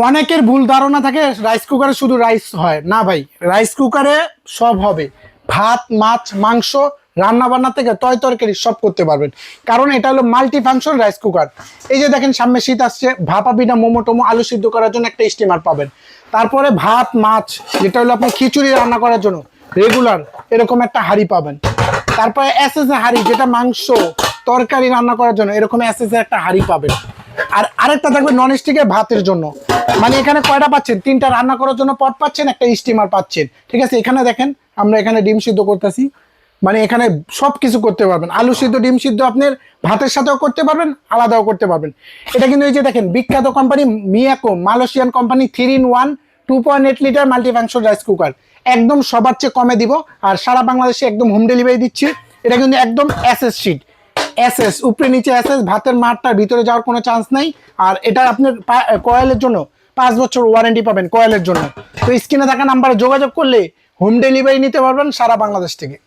অনেকের ভুল ধারণা থাকে রাইস কুকারে শুধু রাইস হয় না ভাই, রাইস কুকারে সব হবে, ভাত মাছ মাংস রান্না বান্না থেকে তয় তরকারি সব করতে পারবেন, কারণ এটা হলো মাল্টি ফাংশন রাইস কুকার। এই যে দেখেন সামনে শীত আসছে, ভাপা পিঠা মোমো টোমো আলু সিদ্ধ করার জন্য একটা স্টিমার পাবেন। তারপরে ভাত মাছ যেটা হলো আপনি খিচুড়ি রান্না করার জন্য রেগুলার এরকম একটা হাঁড়ি পাবেন। তারপরে এসএস হাঁড়ি যেটা মাংস তরকারি রান্না করার জন্য এরকম এসএস একটা হাঁড়ি পাবেন। আর আরেকটা থাকবে নন স্টিকের ভাতের জন্য, মানে এখানে কয়টা পাচ্ছেন, তিনটা রান্না করার জন্য পট পাচ্ছেন, একটা স্টিমার পাচ্ছেন। ঠিক আছে, এখানে দেখেন আমরা এখানে ডিম সিদ্ধ করতেছি, মানে এখানে সব কিছু করতে পারবেন, আলু সিদ্ধ ডিম সিদ্ধ আপনার ভাতের সাথেও করতে পারবেন, আলাদাও করতে পারবেন। এটা কিন্তু এই যে দেখেন বিখ্যাত company Miyako Malaysian company 3-in-1 2.8 litre multifunction rice cooker, একদম সবার চেয়ে কমে দিব আর সারা বাংলাদেশে একদম হোম ডেলিভারি দিচ্ছি। এটা কিন্তু একদম এসএস শিট, এসএস উপরে নিচে এসএস, ভাতের মাঠটার ভিতরে যাওয়ার কোনো চান্স নাই। আর এটা আপনার কয়েলের জন্য 5 বছর ওয়ারেন্টি পাবেন কয়েলের জন্য। তো স্ক্রিনে থাকা নাম্বারে যোগাযোগ করলে হোম ডেলিভারি নিতে পারবেন সারা বাংলাদেশ থেকে।